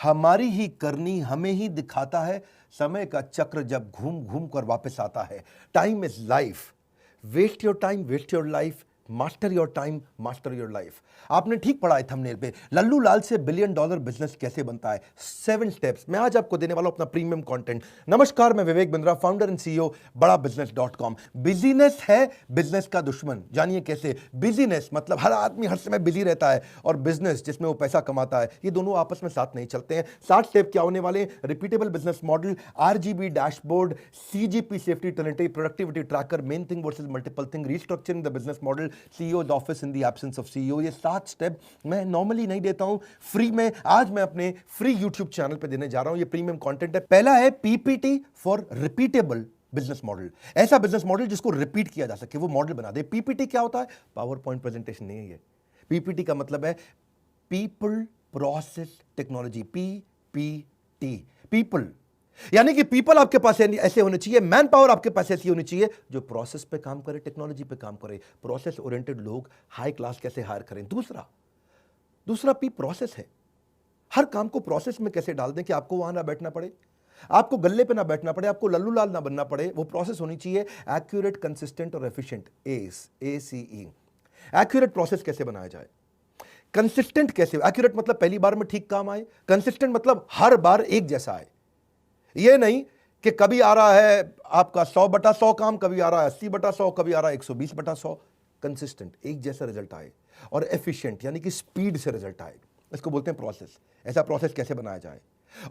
हमारी ही करनी हमें ही दिखाता है, समय का चक्र जब घूम घूम कर वापस आता है। Time is life, waste your time, waste your life, master your time, master your life. आपने ठीक पढ़ा है थंबनेल पे, लल्लू लाल से बिलियन डॉलर बिजनेस कैसे बनता है, 7 स्टेप्स मैं आज आपको देने वाला हूं अपना प्रीमियम कंटेंट। नमस्कार, मैं Vivek Bindra, founder and CEO बड़ा बिजनेस.com। बिजीनेस है बिजनेस का दुश्मन, जानिए कैसे। बिजीनेस मतलब हर आदमी हर समय बिजी रहता है, और बिजनेस जिसमें वो पैसा कमाता है, ये दोनों आपस में साथ नहीं चलते हैं। 60 स्टेप क्या होने वाले? Repeatable business model, RGB dashboard, CGP safety talent, productivity tracker, main thing versus multiple thing, restructuring the business model, CEO office in the absence of CEO. ये 7 स्टेप मैं नॉर्मली नहीं देता हूं, फ्री में आज मैं अपने फ्री यूट्यूब चैनल पे देने जा रहा हूं। ये प्रीमियम कंटेंट है। पहला है PPT for repeatable business model, ऐसा बिजनेस मॉडल जिसको रिपीट किया जा सके, वो मॉडल बना दे। पीपीटी क्या होता है? पावर पॉइंट प्रेजेंटेशन नहीं है ये। पीपीटी का मतलब है people process technology, PPT. People यानी कि पीपल आपके पास ऐसे होने चाहिए, मैन पावर आपके पास ऐसी होनी चाहिए जो प्रोसेस पे काम करे, टेक्नोलॉजी पे काम करे। प्रोसेस ओरिएंटेड लोग हाई क्लास कैसे हायर करें। दूसरा पी प्रोसेस है, हर काम को प्रोसेस में कैसे डाल दें कि आपको वहां ना बैठना पड़े, आपको गल्ले पे ना बैठना पड़े, आपको लल्लू लाल ना बनना पड़े। वो प्रोसेस होनी चाहिए एक्यूरेट, कंसिस्टेंट और एफिशिएंट। ACE। एक्यूरेट प्रोसेस कैसे बनाया जाए, कंसिस्टेंट कैसे? एक्यूरेट मतलब पहली बार में ठीक काम आए, कंसिस्टेंट मतलब हर बार एक जैसा आए। ये नहीं कि कभी आ रहा है आपका 100/100 काम, कभी आ रहा है 80/100, कभी आ रहा है 120/100। कंसिस्टेंट, एक जैसा रिजल्ट आए, और एफिशिएंट यानी कि स्पीड से रिजल्ट आए, इसको बोलते हैं प्रोसेस। ऐसा प्रोसेस कैसे बनाया जाए?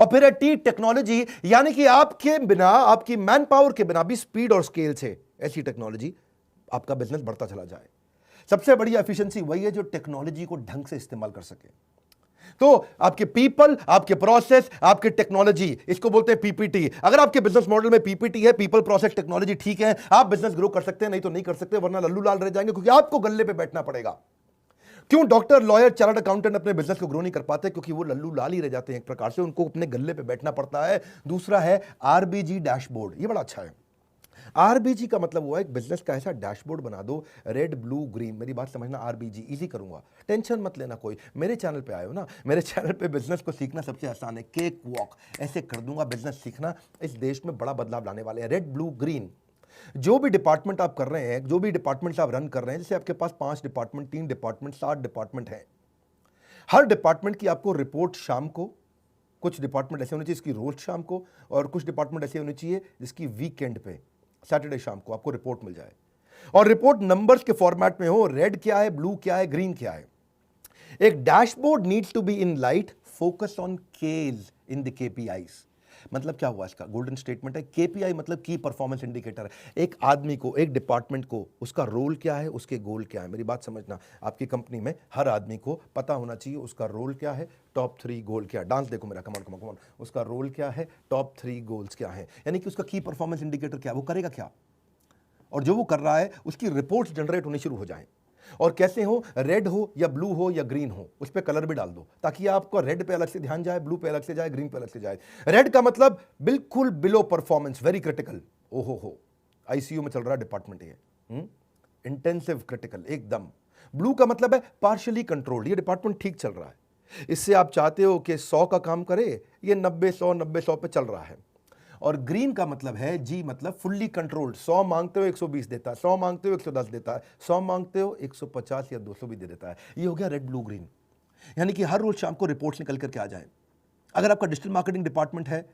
और फिर है टी टेक्नोलॉजी, यानी कि आपके बिना, आपकी मैन पावर के बिना भी स्पीड और स्केल से ऐसी टेक्नोलॉजी आपका बिजनेस बढ़ता चला जाए। सबसे बड़ी एफिशिएंसी वही है जो टेक्नोलॉजी को ढंग से इस्तेमाल कर सके। तो आपके पीपल, आपके प्रोसेस, आपके टेक्नोलॉजी, इसको बोलते हैं पीपीटी। अगर आपके बिजनेस मॉडल में पीपीटी है, पीपल प्रोसेस टेक्नोलॉजी ठीक है, आप बिजनेस ग्रो कर सकते हैं, नहीं तो नहीं कर सकते, वरना लल्लू लाल रह जाएंगे, क्योंकि आपको गल्ले पे बैठना पड़ेगा। क्यों डॉक्टर, लॉयर, चार्टर्ड अकाउंटेंट अपने बिजनेस को ग्रो नहीं कर पाते? क्योंकि वो लल्लू लाल ही रह जाते हैं, एक प्रकार से उनको अपने गल्ले पे बैठना पड़ता है। दूसरा है आरबीजी डैशबोर्ड, ये बड़ा अच्छा है। आरबीजी का मतलब हुआ एक बिजनेस का ऐसा डैशबोर्ड बना दो, रेड ब्लू ग्रीन। मेरी बात समझना, आरबीजी इजी करूंगा, टेंशन मत लेना कोई। मेरे चैनल पे आए हो ना, मेरे चैनल पे बिजनेस को सीखना सबसे आसान है, केक वॉक ऐसे कर दूंगा। बिजनेस सीखना, इस देश में बड़ा बदलाव लाने वाले हैं। रेड ब्लू ग्रीन, जो भी डिपार्टमेंट आप कर रहे हैं, जो भी डिपार्टमेंट आप रन कर रहे हैं, जैसे आपके पास 5 डिपार्टमेंट, 3 डिपार्टमेंट, 7 डिपार्टमेंट है, हर डिपार्टमेंट की आपको रिपोर्ट शाम को, कुछ डिपार्टमेंट ऐसे होने चाहिए जिसकी रोज शाम को, और कुछ डिपार्टमेंट ऐसे होने चाहिए जिसकी वीकेंड पे, सैटरडे शाम को आपको रिपोर्ट मिल जाए, और रिपोर्ट नंबर्स के फॉर्मेट में हो, रेड क्या है, ब्लू क्या है, ग्रीन क्या है। एक dashboard needs to be in light, focus on cage in the KPIs. मतलब क्या हुआ इसका? गोल्डन स्टेटमेंट है। केपीआई मतलब की परफॉर्मेंस इंडिकेटर। एक आदमी को, एक डिपार्टमेंट को, उसका रोल क्या है, उसके गोल क्या है। मेरी बात समझना, आपकी कंपनी में हर आदमी को पता होना चाहिए उसका रोल क्या है, टॉप 3 गोल क्या है। डांस देखो मेरा, कमॉन कमॉन कमॉन। उसका रोल क्या है, टॉप 3 गोल्स क्या है, यानी कि उसका की परफॉर्मेंस इंडिकेटर क्या है, वो करेगा क्या, और जो वो कर रहा है उसकी रिपोर्ट्स जनरेट होनी शुरू हो जाएं। और कैसे हो, रेड हो या ब्लू हो या ग्रीन हो, उस पर कलर भी डाल दो, ताकि आपको रेड पे अलग से ध्यान जाए, ब्लू पे अलग से जाए, ग्रीन पे अलग से जाए। रेड का मतलब बिल्कुल बिलो परफॉर्मेंस, वेरी क्रिटिकल, ओहो हो, आईसीयू में चल रहा है डिपार्टमेंट ये, इंटेंसिव क्रिटिकल एकदम। ब्लू का मतलब है पार्शियली कंट्रोल्ड, ये डिपार्टमेंट ठीक चल रहा है, इससे आप चाहते हो कि 100 का काम करे, ये 90-100 पे चल रहा है। और ग्रीन का मतलब है, जी मतलब फुल्ली कंट्रोल्ड, 100 मांगते हो 120 देता है, 100 मांगते हो 110 देता है, 100 मांगते हो 150 या 200 भी दे देता है। ये हो गया रेड ब्लू ग्रीन, यानी कि हर रोज शाम को रिपोर्ट्स निकल करके आ जाए। अगर आपका डिजिटल मार्केटिंग डिपार्टमेंट है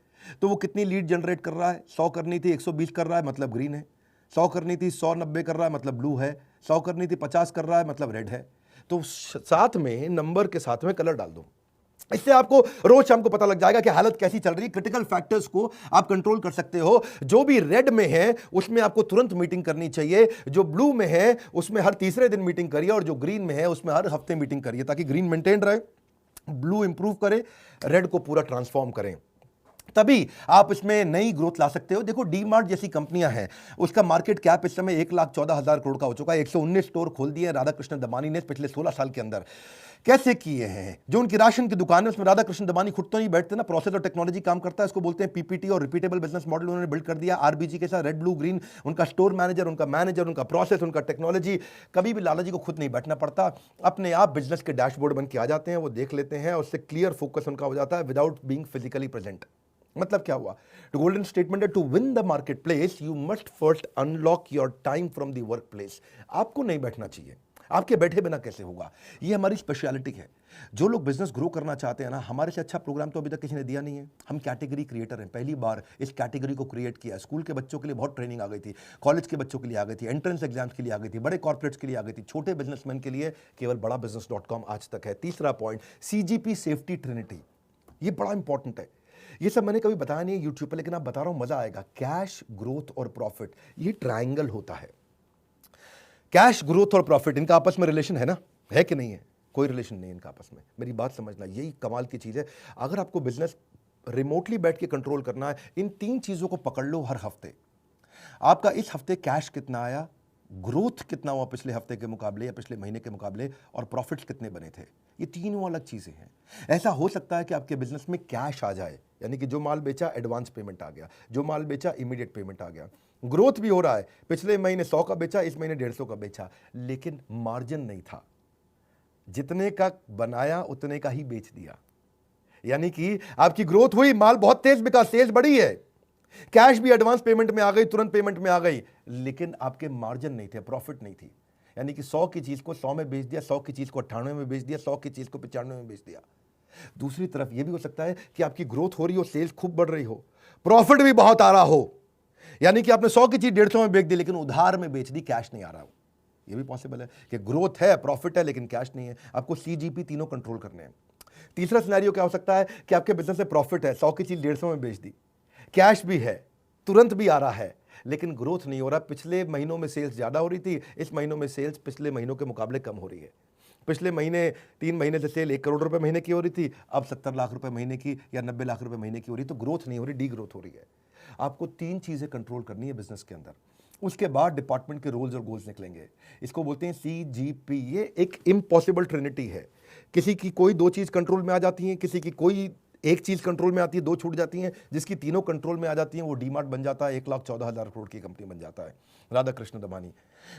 तो वो कितनी लीड जनरेट कर रहा है, 100 करनी थी 120 कर रहा है, मतलब ग्रीन है। 100 करनी थी 190 कर रहा है, मतलब ब्लू है। 100 करनी थी 50 कर रहा है, मतलब रेड है। तो साथ में नंबर के साथ में कलर डाल दो, इससे आपको रोज शाम को पता लग जाएगा कि हालत कैसी चल रही है। क्रिटिकल फैक्टर्स को आप कंट्रोल कर सकते हो। जो भी रेड में है उसमें आपको तुरंत मीटिंग करनी चाहिए, जो ब्लू में है उसमें हर तीसरे दिन मीटिंग करिए, और जो ग्रीन में है उसमें हर हफ्ते मीटिंग करिए, ताकि ग्रीन मेंटेन रहे, ब्लू इंप्रूव करे, रेड को पूरा ट्रांसफॉर्म करें। तभी आप इसमें नई ग्रोथ ला सकते हो। देखो डी मार्ट जैसी कंपनियां हैं, उसका मार्केट कैप इस समय 1,14,000 करोड़ का हो चुका है। 119 स्टोर खोल दिए राधा कृष्ण दमानी ने पिछले 16 साल के अंदर। कैसे किए हैं? जो उनकी राशन की दुकान है उसमें राधा कृष्ण दमानी खुद तो नहीं बैठते ना, प्रोसेस और टेक्नोलॉजी काम करता है। इसको बोलते हैं पीपीटी और रिपीटेबल बिजनेस मॉडल उन्होंने बिल्ड कर दिया आरबीजी के साथ। रेड ब्लू ग्रीन उनका स्टोर मैनेजर, उनका मैनेजर, उनका प्रोसेस, उनका टेक्नोलॉजी। कभी भी लाला जी को खुद नहीं बैठना पड़ता, अपने आप बिजनेस के डैशबोर्ड बन के आ जाते हैं, वो देख लेते हैं और उससे क्लियर फोकस उनका हो जाता है विदाउट बीइंग फिजिकली प्रेजेंट। मतलब क्या हुआ? तो गोल्डन स्टेटमेंट है, to win the marketplace you must first unlock your time from the workplace. आपको नहीं बैठना चाहिए, आपके बैठे बिना कैसे होगा? ये हमारी स्पेशलिटी है। जो लोग बिजनेस ग्रो करना चाहते हैं ना, हमारे से अच्छा प्रोग्राम तो अभी तक किसी ने दिया नहीं है। हम कैटेगरी क्रिएटर हैं, पहली बार इस कैटेगरी को क्रिएट किया। स्कूल के बच्चों के लिए बहुत ट्रेनिंग आ गई थी, कॉलेज के बच्चों के लिए आ गई थी, एंट्रेंस एग्जाम्स के लिए आ गई थी, बड़े कॉर्पोरेट्स के लिए आ गई थी, छोटे बिजनेसमैन के लिए केवल बड़ा बिजनेस.com आज तक है। तीसरा पॉइंट, सीजीपी सेफ्टी ट्रिनिटी, ये बड़ा इंपॉर्टेंट है। ये सब मैंने कभी बताया नहीं है यूट्यूब पर, लेकिन आप बता रहा हूं, मजा आएगा। कैश, ग्रोथ और प्रॉफिट, ये ट्रायंगल होता है। कैश, ग्रोथ और प्रॉफिट, इनका आपस में रिलेशन है ना? है कि नहीं है? कोई रिलेशन नहीं है इनका आपस में। मेरी बात समझना, यही कमाल की चीज है। अगर आपको बिजनेस रिमोटली बैठ के कंट्रोल करना है, इन तीन चीजों को पकड़ लो हर हफ्ते। आपका इस हफ्ते कैश कितना आया, ग्रोथ कितना हुआ पिछले हफ्ते के मुकाबले या पिछले महीने के मुकाबले, और प्रॉफिट्स कितने बने थे। ये तीनों अलग चीजें हैं। ऐसा हो सकता है कि आपके बिजनेस में कैश आ जाए, यानी कि जो माल बेचा एडवांस पेमेंट आ गया, जो माल बेचा इमीडिएट पेमेंट आ गया, ग्रोथ भी हो रहा है, पिछले महीने 100 का बेचा, इस महीने 150 का बेचा, लेकिन मार्जिन नहीं था। जितने का बनाया उतने का ही बेच दिया। यानी कि आपकी ग्रोथ हुई, माल बहुत तेज बिका, सेल्स बढ़ी है, कैश भी एडवांस पेमेंट में आ गई, तुरंत पेमेंट में आ गई, लेकिन आपके मार्जिन नहीं थे, प्रॉफिट नहीं थी। यानी कि 100 की चीज को 100 में बेच दिया, 100 की चीज को 98 में बेच दिया, 100 की चीज को 95 में बेच दिया। दूसरी तरफ यह भी हो सकता है कि आपकी ग्रोथ हो रही हो, सेल्स खूब बढ़ रही हो, प्रॉफिट भी बहुत आ रहा हो, यानी कि आपने 100 की चीज 150 में बेच दी, लेकिन उधार में बेच दी, कैश नहीं आ रहा हो। यह भी पॉसिबल है कि ग्रोथ है, प्रॉफिट है, लेकिन कैश नहीं है। आपको सीजीपी तीनों कंट्रोल करने हैं। तीसरा सिनेरियो क्या हो सकता है कि आपके बिजनेस में प्रॉफिट है, 100 की चीज 150 में बेच दी, कैश भी है, तुरंत भी आ रहा है, लेकिन ग्रोथ नहीं हो रहा। पिछले महीनों में सेल्स ज्यादा हो रही थी, इस महीनों में सेल्स पिछले महीनों के मुकाबले कम हो रही है। पिछले महीने 3 महीने से सेल 1 करोड़ रुपए महीने की हो रही थी, अब 70 लाख रुपए महीने की या 90 लाख रुपए महीने की हो रही, तो ग्रोथ नहीं हो रही, डी ग्रोथ हो रही है। आपको 3 चीजें कंट्रोल करनी है बिजनेस के अंदर। उसके बाद डिपार्टमेंट के रोल्स और गोल्स निकलेंगे। इसको बोलते हैं सीजीपी। ये एक इम्पॉसिबल ट्रिनिटी है। किसी की कोई 2 चीज कंट्रोल में आ जाती हैं, किसी की कोई एक चीज कंट्रोल में आती है, 2 छूट जाती हैं। जिसकी तीनों कंट्रोल में आ जाती हैं वो डीमार्ट बन जाता है, 1,14,000 करोड़ की कंपनी बन जाता है, राधा कृष्ण दमानी।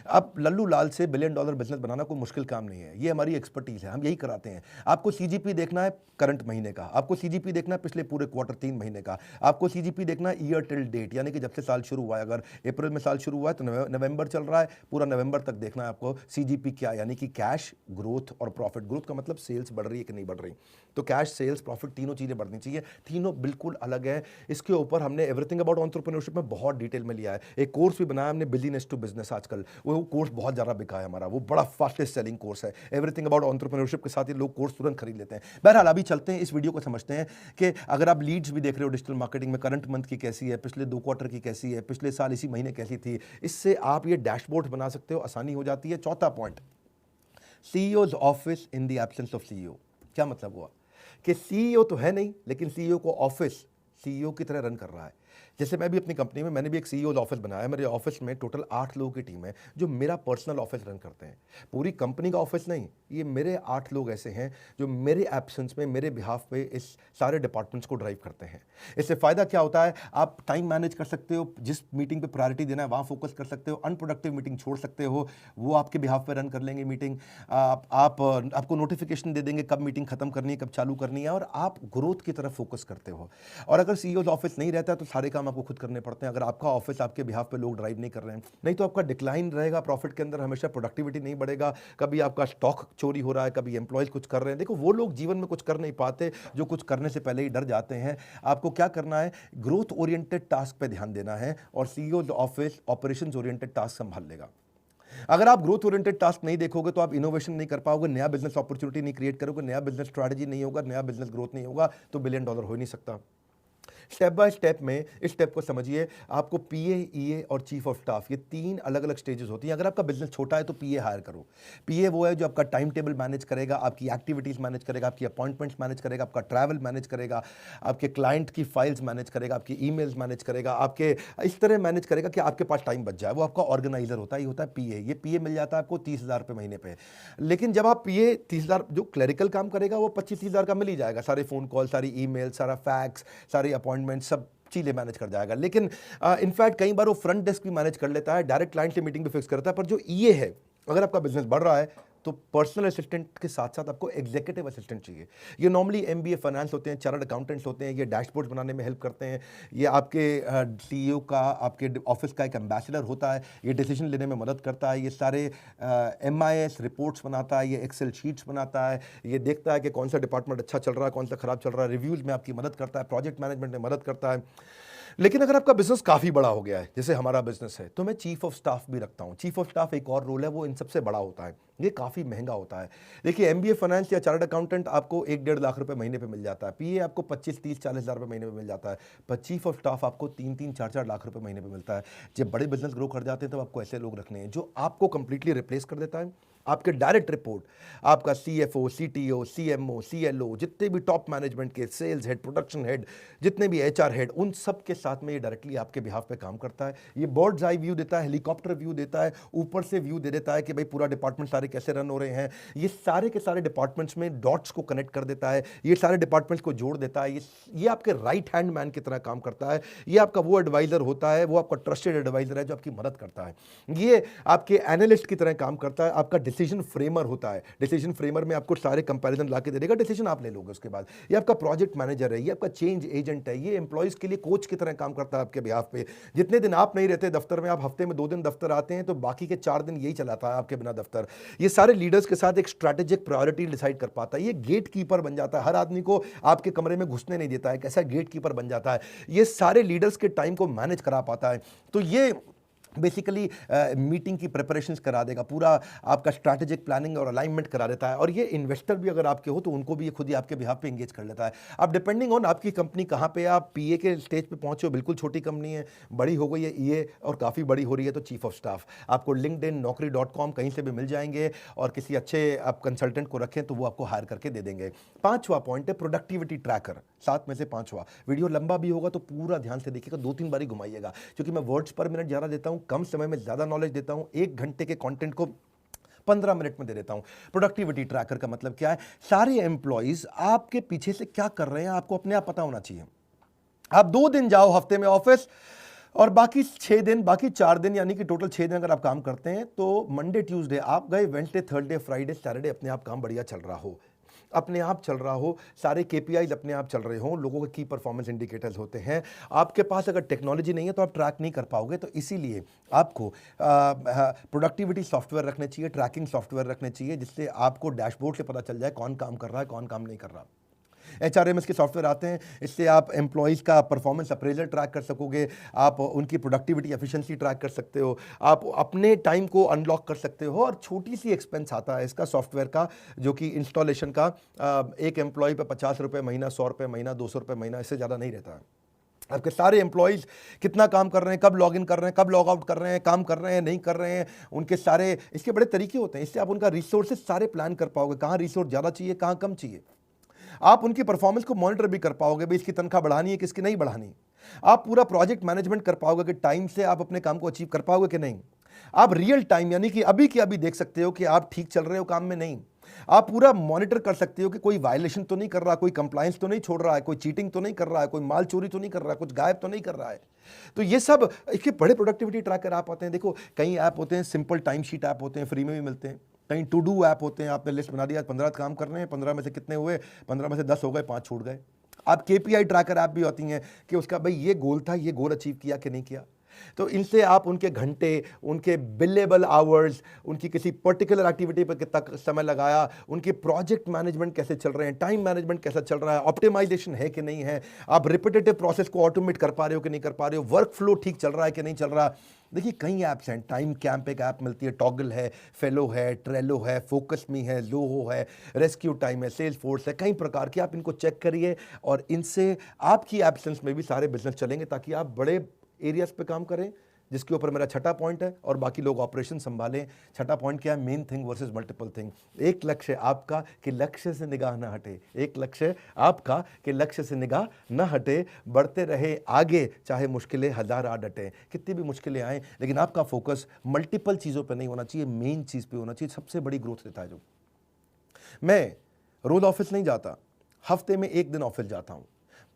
अब लल्लू लाल से $1 बिलियन बिजनेस बनाना कोई मुश्किल काम नहीं है, ये हमारी एक्सपर्टीज है, हम यही कराते हैं। आपको सीजीपी देखना है करंट महीने का, आपको सीजीपी देखना है पिछले पूरे क्वार्टर 3 महीने का, आपको सीजीपी देखना है ईयर टिल डेट, यानी कि जब से साल शुरू हुआ है। अगर अप्रैल में साल शुरू हुआ है तो नवंबर चल रहा है, पूरा नवंबर तक देखना है आपको सीजीपी क्या, यानी कि कैश, ग्रोथ और प्रॉफिट। ग्रोथ का मतलब सेल्स बढ़ रही है कि नहीं बढ़ रही, तो कैश, सेल्स, प्रॉफिट तीनों चीजें बढ़नी चाहिए। तीनों बिल्कुल अलग है। इसके ऊपर हमने एवरीथिंग अबाउट एंटरप्रेन्योरशिप में बहुत डिटेल में लिया है। एक कोर्स भी बनाया हमने, बिजनेस टू बिजनेस। आजकल वो कोर्स बहुत ज़्यादा बिका है हमारा, वो बड़ा फास्टेस्ट सेलिंग कोर्स है। एवरीथिंग अबाउट एंटरप्रेन्योरशिप के साथ ही लोग कोर्स तुरंत खरीद लेते हैं। बहरहाल अभी चलते हैं, इस वीडियो को समझते हैं कि अगर आप लीड्स भी देख रहे हो डिजिटल मार्केटिंग में, करंट मंथ की कैसी है, पिछले 2 क्वार्टर की कैसी है, पिछले साल इसी महीने कैसी थी, इससे आप ये डैशबोर्ड बना सकते हो, आसानी हो जाती है। चौथा point, CEOs office in the absence of CEO. क्या मतलब हुआ कि सीईओ तो है नहीं, लेकिन सीईओ को ऑफिस सीईओ की तरह रन कर रहा है। जैसे मैं भी अपनी कंपनी में, मैंने भी एक सीईओ ऑफिस बनाया है। मेरे ऑफिस में टोटल 8 लोगों की टीम है जो मेरा पर्सनल ऑफिस रन करते हैं। पूरी कंपनी का ऑफिस नहीं, ये मेरे 8 लोग ऐसे हैं जो मेरे एब्सेंस में, मेरे बिहाफ पे इस सारे डिपार्टमेंट्स को ड्राइव करते हैं। इससे फ़ायदा क्या होता है, आप टाइम मैनेज कर सकते हो, जिस मीटिंग पे प्रायोरिटी देना है वहाँ फोकस कर सकते हो, अनप्रोडक्टिव मीटिंग छोड़ सकते हो, वो आपके बिहाफ पे रन कर लेंगे मीटिंग। आपको नोटिफिकेशन दे देंगे कब मीटिंग खत्म करनी है, कब चालू करनी है, और आप ग्रोथ की तरफ फोकस करते हो। और अगर सीईओ ऑफिस नहीं रहता है तो सारे काम आपको खुद करने पड़ते हैं। अगर आपका ऑफिस आपके बिहाफ पे लोग ड्राइव नहीं कर रहे हैं, नहीं तो आपका डिक्लाइन रहेगा प्रॉफिट के अंदर, हमेशा प्रोडक्टिविटी नहीं बढ़ेगा। कभी आपका स्टॉक चोरी हो रहा है, कभी एम्प्लॉयज कुछ कर रहे हैं। देखो, वो लोग जीवन में कुछ कर नहीं पाते जो कुछ करने से पहले ही डर जाते हैं। आपको क्या करना है, ग्रोथ ओरिएंटेड टास्क पे ध्यान देना है, और CEO office operations oriented task संभाल लेगा। अगर आप ग्रोथ ओरिएंटेड टास्क नहीं देखोगे तो आप इनोवेशन नहीं कर पाओगे, नया बिजनेस अपॉर्चुनिटी नहीं क्रिएट करोगे, नया बिजनेस स्ट्रैटेजी नहीं होगा, नया बिजनेस ग्रोथ नहीं होगा, तो $1 बिलियन हो ही नहीं सकता। स्टेप बाय स्टेप में इस स्टेप को समझिए, आपको पीए, ईए और चीफ ऑफ स्टाफ, ये 3 अलग अलग स्टेजेस होती हैं। अगर आपका बिजनेस छोटा है तो पीए हायर करो। पीए वो है जो आपका टाइम टेबल मैनेज करेगा, आपकी एक्टिविटीज़ मैनेज करेगा, आपकी अपॉइंटमेंट्स मैनेज करेगा, आपका ट्रैवल मैनेज करेगा, आपके क्लाइंट की फाइल्स मैनेज करेगा, आपकी ईमेल्स मैनेज करेगा, आपके इस तरह मैनेज करेगा कि आपके पास टाइम बच जाए। वो आपका ऑर्गेनाइजर होता है, ये होता है पीए। ये पीए मिल जाता है आपको 30,000 रुपये महीने पे। लेकिन जब आप पीए 30,000, जो क्लरिकल काम करेगा वो 25-30,000 का मिल ही जाएगा, सारे फ़ोन कॉल, सारी ईमेल, सारा फैक्स, सारी अपॉइंटमेंट, सब चीज़ें मैनेज कर जाएगा। लेकिन इनफैक्ट कई बार वो फ्रंट डेस्क भी मैनेज कर लेता है, डायरेक्ट क्लाइंट से मीटिंग भी फिक्स करता है। पर जो ईए है, अगर आपका बिजनेस बढ़ रहा है तो पर्सनल असिस्टेंट के साथ साथ आपको एग्जीक्यूटिव असिस्टेंट चाहिए। ये नॉर्मली एमबीए फाइनेंस होते हैं, चार्टर्ड अकाउंटेंट्स होते हैं, ये डैशबोर्ड बनाने में हेल्प करते हैं, ये आपके सीईओ का, आपके ऑफिस का एक एम्बेसडर होता है, ये डिसीजन लेने में मदद करता है, ये सारे एमआईएस रिपोर्ट्स बनाता है, ये एक्सेल शीट्स बनाता है, ये देखता है कि कौन सा डिपार्टमेंट अच्छा चल रहा है, कौन सा खराब चल रहा है, रिव्यूज़ में आपकी मदद करता है, प्रोजेक्ट मैनेजमेंट में मदद करता है। लेकिन अगर आपका बिजनेस काफ़ी बड़ा हो गया है, जैसे हमारा बिजनेस है, तो मैं चीफ ऑफ स्टाफ भी रखता हूँ। चीफ ऑफ स्टाफ एक और रोल है, वो इन सबसे बड़ा होता है, ये काफ़ी महंगा होता है। देखिए, एमबीए फाइनेंस या चार्टर्ड अकाउंटेंट आपको 1-1.5 लाख रुपए महीने पे मिल जाता है, पीए आपको 25-30-40 हज़ार रुपये महीने पे मिल जाता है, पर चीफ ऑफ स्टाफ आपको 3-3, 4-4 लाख रुपए महीने पे मिलता है। जब बड़े बिजनेस ग्रो कर जाते हैं तब आपको ऐसे लोग रखने हैं जो आपको कंप्लीटली रिप्लेस कर देता है। आपके डायरेक्ट रिपोर्ट आपका सीएफओ, सीटीओ, सीएमओ, सीएलओ, जितने भी टॉप मैनेजमेंट के सेल्स हेड, प्रोडक्शन हेड, जितने भी एचआर हेड, उन सब के साथ में ये डायरेक्टली आपके बिहाफ पे काम करता है। ये बर्ड्स आई व्यू देता है, हेलीकॉप्टर व्यू देता है, ऊपर से व्यू दे देता है कि भाई पूरा डिपार्टमेंट सारे कैसे रन हो रहे हैं। ये सारे के सारे डिपार्टमेंट्स में डॉट्स को कनेक्ट कर देता है, ये सारे डिपार्टमेंट्स को जोड़ देता है। ये आपके राइट हैंड मैन की तरह काम करता है। ये आपका वो एडवाइजर होता है, वो आपका ट्रस्टेड एडवाइजर है जो आपकी मदद करता है। ये आपके एनालिस्ट की तरह काम करता है, आपका डिसीजन फ्रेमर होता है। डिसीजन फ्रेमर में आपको सारे कंपैरिजन ला के दे देगा, डिसीजन आप ले लोगे उसके बाद। ये आपका प्रोजेक्ट मैनेजर है, ये आपका चेंज एजेंट है, ये एम्प्लॉइज के लिए कोच की तरह काम करता है आपके बिहाफ पे। जितने दिन आप नहीं रहते दफ्तर में, आप हफ्ते में 2 दिन दफ्तर आते हैं, तो बाकी के 4 दिन यही चलाता है आपके बिना दफ्तर। ये सारे लीडर्स के साथ एक स्ट्रैटेजिक प्रायोरिटी डिसाइड कर पाता है। ये गेट कीपर बन जाता है, हर आदमी को आपके कमरे में घुसने नहीं देता है, कैसा गेट कीपर बन जाता है। ये सारे लीडर्स के टाइम को मैनेज करा पाता है। तो ये बेसिकली मीटिंग की प्रिपरेशंस करा देगा, पूरा आपका स्ट्रैटेजिक प्लानिंग और अलाइनमेंट करा देता है। और ये इन्वेस्टर भी अगर आपके हो तो उनको भी ये खुद ही आपके बिहाफ पे एंगेज कर लेता है। अब डिपेंडिंग ऑन आपकी कंपनी कहाँ पे, आप पीए के स्टेज पे पहुंचे हो, बिल्कुल छोटी कंपनी है, बड़ी हो गई है ईए और काफ़ी बड़ी हो रही है, तो चीफ ऑफ स्टाफ आपको लिंक्डइन, naukri.com कहीं से भी मिल जाएंगे, और किसी अच्छे आप कंसल्टेंट को रखें तो वो आपको हायर करके दे देंगे। 5वां पॉइंट है प्रोडक्टिविटी ट्रैकर, 7 में से 5वां। वीडियो लंबा भी होगा तो पूरा ध्यान से देखिएगा, 2-3 बारी घुमाइएगा, क्योंकि मैं वर्ड्स पर मिनट ज़्यादा देता हूँ, कम समय में ज़्यादा नॉलेज देता हूँ। 1 घंटे के कंटेंट को 15 मिनट में दे देता हूं। प्रोडक्टिविटी ट्रैकर का मतलब क्या है? सारे एम्प्लॉइज आपके पीछे से क्या कर रहे हैं आपको अपने आप पता होना चाहिए। आप 2 दिन जाओ हफ्ते में ऑफिस, और बाकी 6 दिन, बाकी 4 दिन, यानी कि टोटल 6 दिन अगर आप काम करते हैं, तो मंडे ट्यूसडे आप गए, वेडनेसडे, थर्सडे, फ्राइडे, सैटरडे अपने आप काम बढ़िया चल रहा हो, अपने आप चल रहा हो, सारे केपीआईज अपने आप चल रहे हो, लोगों के की परफॉर्मेंस इंडिकेटर्स होते हैं। आपके पास अगर टेक्नोलॉजी नहीं है तो आप ट्रैक नहीं कर पाओगे, तो इसीलिए आपको प्रोडक्टिविटी सॉफ्टवेयर रखने चाहिए, ट्रैकिंग सॉफ्टवेयर रखने चाहिए, जिससे आपको डैशबोर्ड से पता चल जाए कौन काम कर रहा है, कौन काम नहीं कर रहा। HRMS के सॉफ्टवेयर आते हैं, इससे आप एम्प्लॉइज़ का परफॉर्मेंस अप्रेजल ट्रैक कर सकोगे, आप उनकी प्रोडक्टिविटी एफिशिएंसी ट्रैक कर सकते हो, आप अपने टाइम को अनलॉक कर सकते हो। और छोटी सी एक्सपेंस आता है इसका सॉफ्टवेयर का, जो कि इंस्टॉलेशन का, एक एम्प्लॉय पे 50 रुपये महीना, 100 रुपये महीना, 200 रुपये महीना, इससे ज़्यादा नहीं रहता है। आपके सारे एम्प्लॉइज़ कितना काम कर रहे हैं, कब लॉग इन कर रहे हैं, कब लॉग आउट कर रहे हैं, काम कर रहे हैं, नहीं कर रहे हैं, उनके सारे इसके बड़े तरीके होते हैं। इससे आप उनका रिसोर्सेज सारे प्लान कर पाओगे, कहाँ रिसोर्स ज़्यादा चाहिए, कहाँ कम चाहिए। आप उनकी परफॉर्मेंस को मॉनिटर भी कर पाओगे, भाई इसकी तनख्वाह बढ़ानी है, किसकी नहीं बढ़ानी। आप पूरा प्रोजेक्ट मैनेजमेंट कर पाओगे कि टाइम से आप अपने काम को अचीव कर पाओगे कि नहीं। आप रियल टाइम, यानी कि अभी की अभी देख सकते हो कि आप ठीक चल रहे हो काम में, नहीं। आप पूरा मॉनिटर कर सकते हो कि कोई वायलेशन तो नहीं कर रहा, कोई कंप्लायंस तो नहीं छोड़ रहा है, कोई चीटिंग तो नहीं कर रहा है, कोई माल चोरी तो नहीं कर रहा है, कुछ गायब तो नहीं कर रहा है। तो ये सब इसके बड़े प्रोडक्टिविटी ट्रैकर ऐप आते हैं। देखो, कई ऐप होते हैं, सिंपल टाइम शीट ऐप होते हैं, फ्री में भी मिलते हैं। कहीं टू डू ऐप होते हैं, आपने लिस्ट बना दिया, 15 काम करने हैं, 15 में से कितने हुए, 15 में से 10 हो गए, 5 छूट गए। आप केपीआई ट्रैकर ऐप भी होती हैं कि उसका भाई ये गोल था, ये गोल अचीव किया कि नहीं किया। तो इनसे आप उनके घंटे, उनके बिलेबल आवर्स, उनकी किसी पर्टिकुलर एक्टिविटी पर कितना समय लगाया, उनके प्रोजेक्ट मैनेजमेंट कैसे चल रहे हैं, टाइम मैनेजमेंट कैसा चल रहा है, ऑप्टिमाइजेशन है कि नहीं है, आप रिपीटेटिव प्रोसेस को ऑटोमेट कर पा रहे हो कि नहीं कर पा रहे हो, वर्क फ्लो ठीक चल रहा है कि नहीं चल रहा। देखिए कई ऐप्स हैं, टाइम कैंप एक ऐप मिलती है, टॉगल है, फेलो है, ट्रेलो है, फोकस मी है, ज़ोहो है, रेस्क्यू टाइम है, सेल्स फोर्स है, कई प्रकार के। आप इनको चेक करिए और इनसे आपकी एब्सेंस में भी सारे बिजनेस चलेंगे, ताकि आप बड़े एरियाज पे काम करें, जिसके ऊपर मेरा छठा पॉइंट है, और बाकी लोग ऑपरेशन संभालें। छठा पॉइंट क्या है? Main thing versus multiple thing. एक लक्ष्य आपका कि लक्ष्य से निगाह ना हटे, एक लक्ष्य आपका कि लक्ष्य से निगाह ना हटे, बढ़ते रहे आगे, चाहे मुश्किलें हजार आ डटे, कितनी भी मुश्किलें आए, लेकिन आपका फोकस मल्टीपल चीज़ों पर नहीं होना चाहिए, मेन चीज़ पे होना चाहिए। सबसे बड़ी ग्रोथ देता है जो। मैं रोज ऑफिस नहीं जाता, हफ्ते में एक दिन ऑफिस जाता हूँ,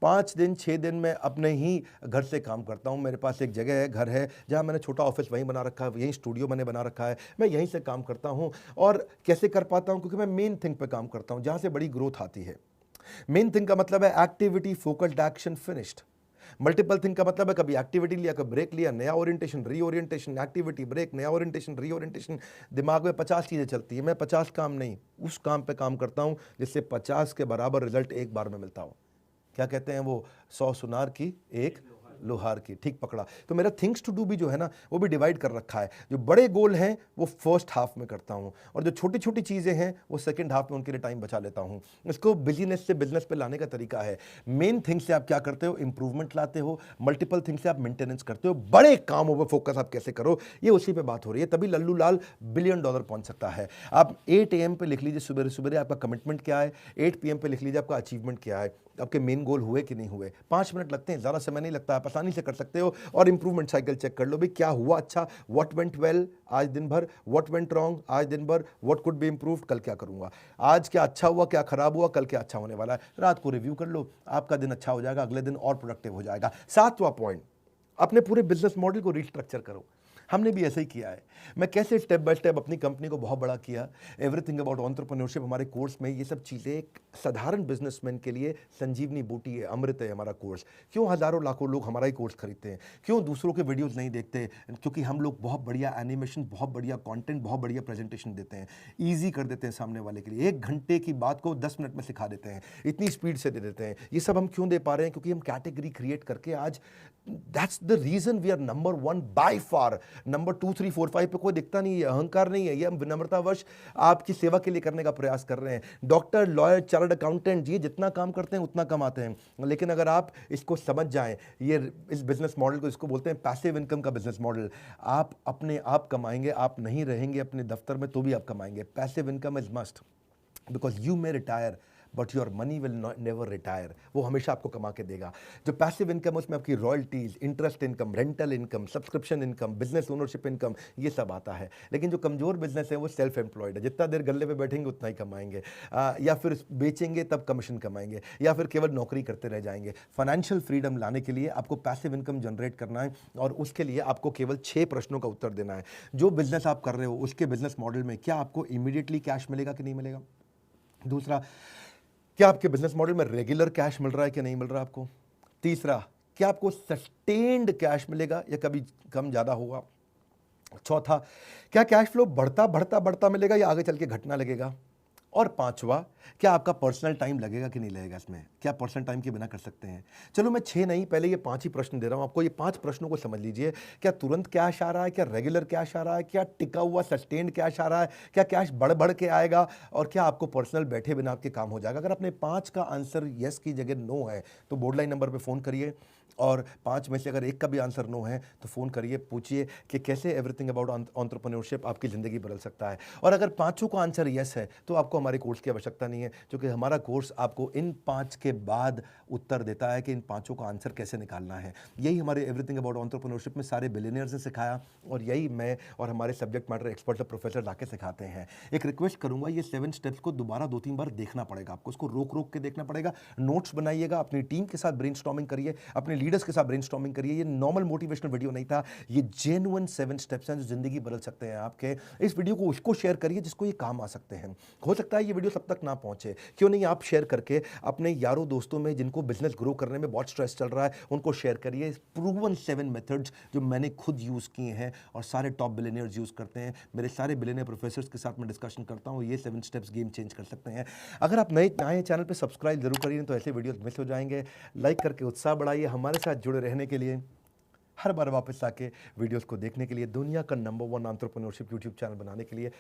5 दिन 6 दिन मैं अपने ही घर से काम करता हूँ। मेरे पास एक जगह है, घर है, जहाँ मैंने छोटा ऑफिस वहीं बना रखा है, यहीं स्टूडियो मैंने बना रखा है, मैं यहीं से काम करता हूँ। और कैसे कर पाता हूँ? क्योंकि मैं मेन थिंग पे काम करता हूँ, जहाँ से बड़ी ग्रोथ आती है। मेन थिंग का मतलब है activity, focused action, finished. Multiple thing का मतलब है कभी एक्टिविटी लिया, कभी ब्रेक लिया, नया ओरिएंटेशन, रीओरिएंटेशन, एक्टिविटी, ब्रेक, नया ओरिएंटेशन, रीओरिएंटेशन। दिमाग में 50 चीज़ें चलती है, मैं 50 काम नहीं, उस काम पे काम करता हूँ जिससे 50 के बराबर रिजल्ट एक बार में मिलता हो। क्या कहते हैं वो, 100 सुनार की एक लोहार की, ठीक पकड़ा। तो मेरा थिंग्स टू डू भी जो है ना, वो भी डिवाइड कर रखा है। जो बड़े गोल हैं वो फर्स्ट हाफ में करता हूँ, और जो छोटी छोटी चीज़ें हैं वो सेकंड हाफ में उनके लिए टाइम बचा लेता हूँ। इसको बिजीनेस से बिजनेस पे लाने का तरीका है। मेन थिंग से आप क्या करते हो? इंप्रूवमेंट लाते हो। मल्टीपल थिंग से आप मेंटेनेंस करते हो। बड़े कामों पर फोकस आप कैसे करो, ये उसी पे बात हो रही है। तभी लल्लू लाल $1 बिलियन पहुंच सकता है। आप 8 AM पे लिख लीजिए, सुबह सुबह आपका कमिटमेंट क्या है, 8 PM पे लिख लीजिए आपका अचीवमेंट क्या है, आपके मेन गोल हुए कि नहीं हुए। 5 मिनट लगते हैं, ज़्यादा समय नहीं लगता, आप आसानी से कर सकते हो। और इंप्रूवमेंट साइकिल चेक कर लो भी, क्या हुआ अच्छा, व्हाट वेंट वेल आज दिन भर, व्हाट वेंट रॉन्ग आज दिन भर, व्हाट कुड बी इंप्रूव्ड, कल क्या करूंगा, आज क्या अच्छा हुआ, क्या खराब हुआ, कल क्या अच्छा होने वाला है। रात को रिव्यू कर लो, आपका दिन अच्छा हो जाएगा, अगले दिन और प्रोडक्टिव हो जाएगा। 7वां पॉइंट, अपने पूरे बिजनेस मॉडल को रिस्ट्रक्चर करो। हमने भी ऐसे ही किया है। मैं कैसे स्टेप बाय स्टेप अपनी कंपनी को बहुत बड़ा किया, एवरीथिंग अबाउट एंटरप्रेन्योरशिप हमारे कोर्स में, ये सब चीज़ें एक साधारण बिजनेसमैन के लिए संजीवनी बूटी है, अमृत है हमारा कोर्स। क्यों हज़ारों लाखों लोग हमारा ही कोर्स खरीदते हैं? क्यों दूसरों के वीडियोज़ नहीं देखते? क्योंकि हम लोग बहुत बढ़िया एनिमेशन, बहुत बढ़िया कॉन्टेंट, बहुत बढ़िया प्रेजेंटेशन देते हैं, ईजी कर देते हैं सामने वाले के लिए। 1 घंटे की बात को 10 मिनट में सिखा देते हैं, इतनी स्पीड से दे देते हैं। ये सब हम क्यों दे पा रहे हैं? क्योंकि हम कैटेगरी क्रिएट करके आज, that's the reason we are number 1 by far. Number 2 3 4 5 पे कोई दिखता नहीं है, अहंकार नहीं है, ये हम विनम्रतावश आपकी सेवा के लिए करने का प्रयास कर रहे हैं। डॉक्टर, लॉयर, चार्टर्ड अकाउंटेंट, ये जितना काम करते हैं उतना कमाते हैं, लेकिन अगर आप इसको समझ जाएं, ये इस बिजनेस मॉडल को, इसको बोलते हैं पैसिव इनकम का बिजनेस मॉडल। आप अपने आप कमाएंगे, आप नहीं रहेंगे अपने दफ्तर में तो भी आप कमाएंगे। Passive income is must, because you may retire but your money will never retire. वो हमेशा आपको कमा के देगा। जो पैसिव इनकम, उसमें आपकी royalties, interest income, rental income, subscription income, business ownership income, ये सब आता है। लेकिन जो कमजोर बिजनेस है वो सेल्फ एम्प्लॉयड है, जितना देर गल्ले पे बैठेंगे उतना ही कमाएंगे, या फिर बेचेंगे तब कमीशन कमाएंगे, या फिर केवल नौकरी करते रह जाएंगे। फाइनेंशियल फ्रीडम लाने के लिए आपको पैसिव इनकम जनरेट करना है, और उसके लिए आपको केवल 6 प्रश्नों का उत्तर देना है। जो बिजनेस आप कर रहे हो उसके बिजनेस मॉडल में क्या आपको इमीडिएटली कैश मिलेगा कि नहीं मिलेगा? दूसरा, क्या आपके बिजनेस मॉडल में रेगुलर कैश मिल रहा है कि नहीं मिल रहा आपको? तीसरा, क्या आपको सस्टेन्ड कैश मिलेगा या कभी कम ज़्यादा होगा? चौथा, क्या कैश फ्लो बढ़ता बढ़ता बढ़ता मिलेगा या आगे चल के घटना लगेगा? और 5वां, क्या आपका पर्सनल टाइम लगेगा कि नहीं लगेगा इसमें? क्या पर्सनल टाइम के बिना कर सकते हैं? चलो मैं 6 नहीं, पहले ये 5 ही प्रश्न दे रहा हूं आपको। ये 5 प्रश्नों को समझ लीजिए। क्या तुरंत कैश आ रहा है? क्या रेगुलर कैश आ रहा है? क्या टिका हुआ सस्टेन्ड कैश आ रहा है? क्या कैश बढ़ बढ़ के आएगा? और क्या आपको पर्सनल बैठे बिना आपके काम हो जाएगा? अगर अपने 5 का आंसर यस की जगह नो है तो बोर्ड लाइन नंबर पर फ़ोन करिए, और 5 में से अगर एक का भी आंसर नो है तो फ़ोन करिए, पूछिए कि कैसे एवरीथिंग अबाउट एंटरप्रेन्योरशिप आपकी ज़िंदगी बदल सकता है। और अगर 5 का आंसर यस है तो आपको हमारे कोर्स की आवश्यकता नहीं है, क्योंकि हमारा कोर्स आपको इन 5 के बाद उत्तर देता है कि इन 5 का आंसर कैसे निकालना है। यही हमारे एवरीथिंग अबाउट एंटरप्रेन्योरशिप में सारे बिलियनियर्स ने सिखाया, और यही मैं और हमारे सब्जेक्ट मैटर एक्सपर्ट और प्रोफेसर लाके सिखाते हैं। एक रिक्वेस्ट करूंगा, ये 7 स्टेप्स को दोबारा 2-3 बार देखना पड़ेगा आपको, उसको रोक रोक के देखना पड़ेगा। नोट्स बनाइएगा, अपनी टीम के साथ ब्रेनस्टॉर्मिंग करिए, अपने लीडर्स के साथ ब्रेनस्टॉर्मिंग करिए। ये नॉर्मल मोटिवेशनल वीडियो नहीं था, ये जेन्युइन 7 स्टेप्स हैं जो जिंदगी बदल सकते हैं आपके। इस वीडियो को उसको शेयर करिए जिसको ये काम आ सकते हैं। हो सकता है ये वीडियो सब तक ना पहुंचे, क्यों नहीं आप शेयर करके अपने यारों दोस्तों में जिनको बिजनेस ग्रो करने में बहुत स्ट्रेस चल रहा है उनको शेयर करिए। प्रूवन 7 मेथड्स जो मैंने खुद यूज किए हैं और सारे टॉप बिलियनियर्स यूज करते हैं, मेरे सारे बिलियनियर प्रोफेसर्स के साथ मैं डिस्कशन करता हूं। ये 7 स्टेप्स गेम चेंज कर सकते हैं। अगर आप नए आए चैनल पर सब्सक्राइब जरूर करिए, तो ऐसे वीडियोस मिस हो जाएंगे। लाइक करके उत्साह बढ़ाइए। हमारे साथ जुड़े रहने के लिए हर बार वापस आके वीडियोस को देखने के लिए, दुनिया का नंबर 1 एंटरप्रेन्योरशिप यूट्यूब चैनल बनाने के लिए